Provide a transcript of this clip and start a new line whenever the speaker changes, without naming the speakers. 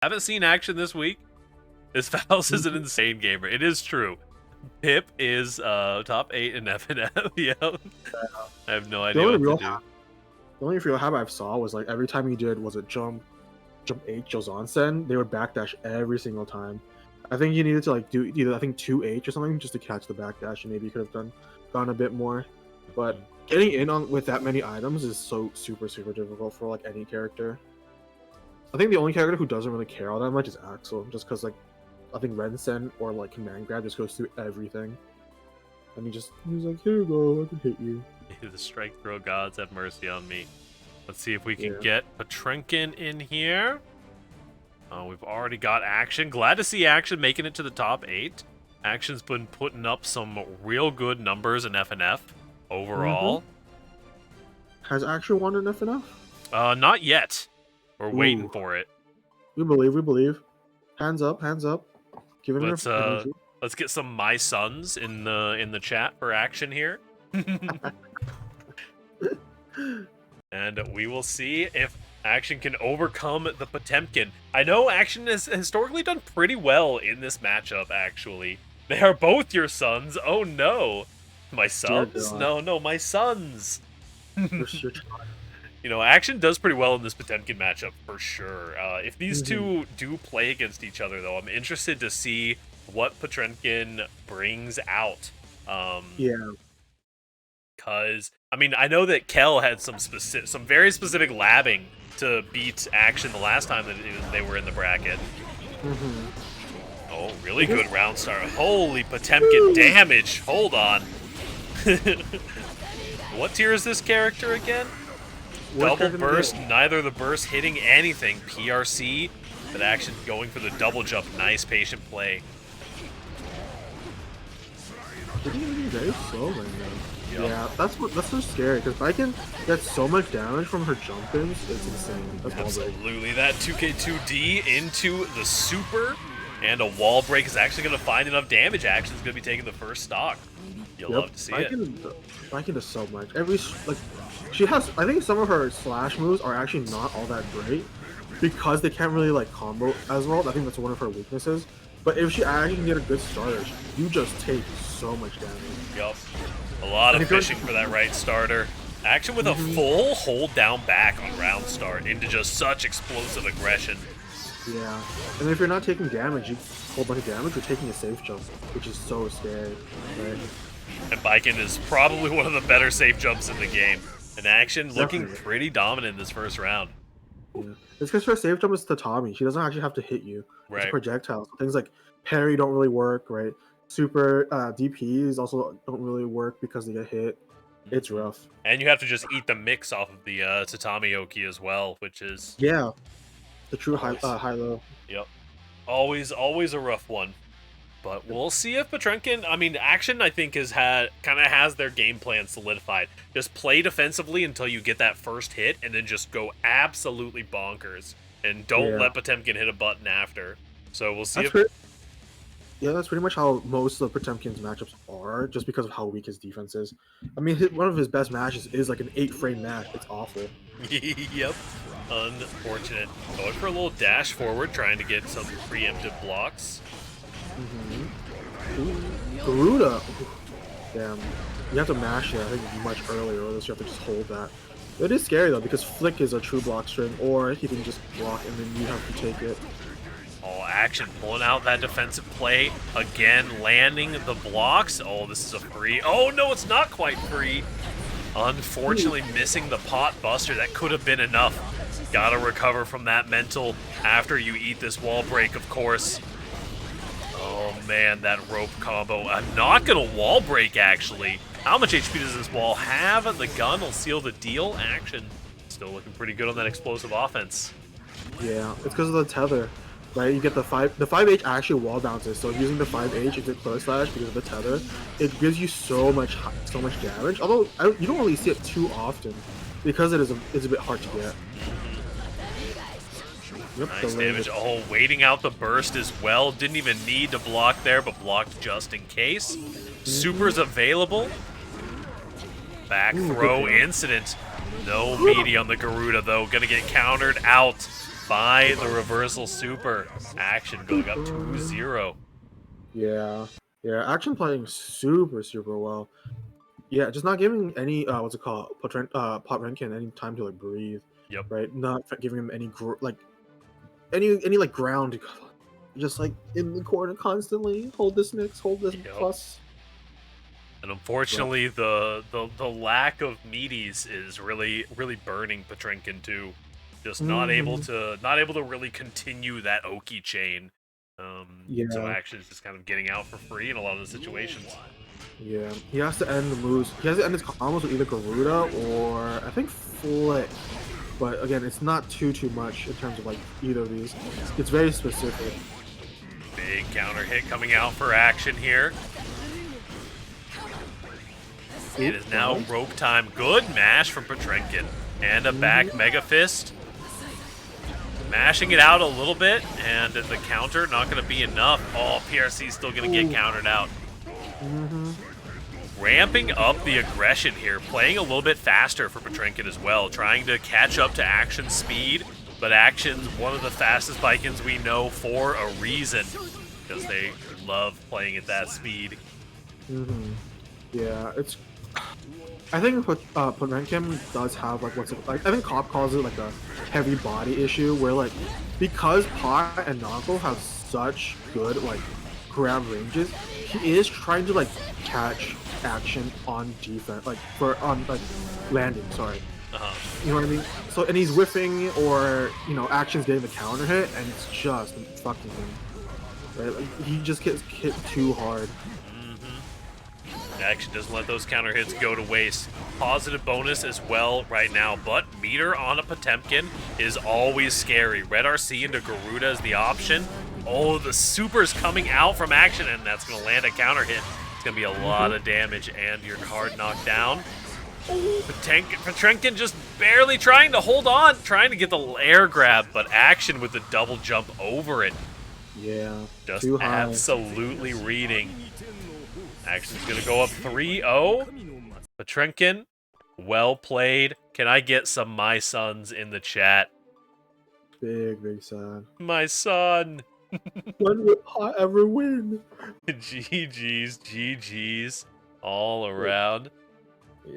Haven't seen action this week. This Faust is an insane gamer. It is true. Pip is top 8 in FNF. Yeah. I have no idea what to do.
The only real habit I saw was like every time you did was a jump H Jozansen, they would backdash every single time. I think you needed to like do either 2H or something just to catch the backdash, and maybe you could have gone a bit more. But getting in on with that many items is so super difficult for like any character. I think the only character who doesn't really care all that much is Axel, just because like I think Rensen or like Command Grab just goes through everything, and he's like, here you go, I can hit you.
The strike throw gods have mercy on me. Let's see if we can get Potrenkin in here. We've already got Action. Glad to see Action making it to the top 8. Action's been putting up some real good numbers in FNF overall.
Has Action won in FNF?
Not yet. We're waiting for it.
We believe. Hands up. Giving
let's get some My Sons in the chat for Action here. And we will see if Action can overcome the Potemkin. I know Action has historically done pretty well in this matchup, actually. They are both your sons. Oh no. My sons? No, my sons. You know, Action does pretty well in this Potemkin matchup, for sure. If these two do play against each other, though, I'm interested to see what Potrenkin brings out. Because, I mean, I know that Kel had some very specific labbing to beat Action the last time that they were in the bracket. Oh, really good round start. Holy Potemkin damage. Hold on. What tier is this character again? Double burst, neither of the bursts hitting anything. PRC, but Action going for the double jump. Nice patient play.
Very slow right now. Yep. Yeah, that's so scary because Baiken gets so much damage from her jump-ins. It's insane. That's
absolutely. That 2K2D into the super, and a wall break is actually going to find enough damage. Action's going to be taking the first stock. You'll love to see
Baiken does so much. She has. I think some of her slash moves are actually not all that great because they can't really like combo as well. I think that's one of her weaknesses. But if she actually can get a good starter, you just take so much damage.
Yup. A lot of fishing for that right starter. Action with a full hold down back on round start into just such explosive aggression.
Yeah. And if you're not taking damage, a whole bunch of damage, you're taking a safe jump, which is so scary. Right?
And Baiken is probably one of the better safe jumps in the game. And Action looking pretty dominant in this first round.
Yeah. It's because her safe jump is tatami. She doesn't actually have to hit you.
Right.
It's projectiles. Things like parry don't really work, right? Super DPs also don't really work because they get hit. It's rough.
And you have to just eat the mix off of the tatami oki as well, which is...
Yeah. The true high-low.
Yep. Always a rough one. But we'll see if Potrenkin... I mean, Action, I think, kind of has their game plan solidified. Just play defensively until you get that first hit, and then just go absolutely bonkers. And don't let Potemkin hit a button after. So we'll see
Yeah, that's pretty much how most of Potemkin's matchups are, just because of how weak his defense is. I mean, one of his best matches is like an 8-frame match. It's awful.
Yep. Unfortunate. Going for a little dash forward, trying to get some preemptive blocks.
Garuda. Damn. You have to mash it, I think, much earlier, or else you have to just hold that. It is scary, though, because Flick is a true block string, or he can just block, and then you have to take it.
Oh, Action pulling out that defensive play. Again, landing the blocks. Oh, this is a free. Oh, no, it's not quite free. Unfortunately, missing the pot buster. That could have been enough. Gotta recover from that mental after you eat this wall break, of course. Oh, man, that rope combo. I'm not gonna wall break, actually. How much HP does this wall have? The gun will seal the deal. Action still looking pretty good on that explosive offense.
Yeah, it's because of the tether. Right, you get the 5H actually wall bounces. So using the 5H, you get close slash because of the tether. It gives you so much damage. Although you don't really see it too often because it's a bit hard to get. Yep,
nice damage. Oh, waiting out the burst as well. Didn't even need to block there, but blocked just in case. Super's available. Back throw incident. No meaty on the Garuda though. Gonna get countered out. by the reversal super. Action going up 2-0.
Yeah. Yeah, Action playing super well. Yeah, just not giving any what's it called, Potrenkin any time to like breathe,
Yep.
right? Not giving him any any like ground to just like in the corner constantly. Hold this mix, hold this
Yep.
plus.
And unfortunately, the lack of meaties is really burning Potrenkin too. Just not able to really continue that Oki chain. So
Yeah,
Action is just kind of getting out for free in a lot of the situations.
yeah. He has to end the moves. He has to end his combos with either Garuda or I think Flick. But again, it's not too much in terms of like either of these. It's very specific.
Big counter hit coming out for Action here. It is now rope time. Good mash from Potrenkin. And a back Mega Fist. Mashing it out a little bit, and the counter not going to be enough. Oh, PRC is still going to get countered out. Ramping up the aggression here, playing a little bit faster for Potrenkin as well, trying to catch up to Action's speed, but Action's one of the fastest Baikens we know for a reason, because they love playing at that speed.
Yeah, it's. I think Potrenkin does have like what's it like? I think Cop calls it like a heavy body issue, where like because Pot and Nako have such good like grab ranges, he is trying to like catch Action on defense, like on landing. Sorry, you know what I mean? So and he's whiffing, or Action's getting the counter hit, and it's just fucking him. Right? Like, he just gets hit too hard.
Action doesn't let those counter hits go to waste. Positive bonus as well right now, but meter on a Potemkin is always scary. Red RC into Garuda is the option. Oh, the super's coming out from Action, and that's going to land a counter hit. It's going to be a lot of damage, and your card knocked down. Potrenkin just barely trying to hold on, trying to get the air grab, but Action with the double jump over it.
Yeah,
Just
too high.
absolutely reading. Action's gonna go up 3-0. Potrenkin, well played. Can I get some my sons in the chat?
Big sad.
My son.
When will Pot ever win?
GG's all around.
Yeah.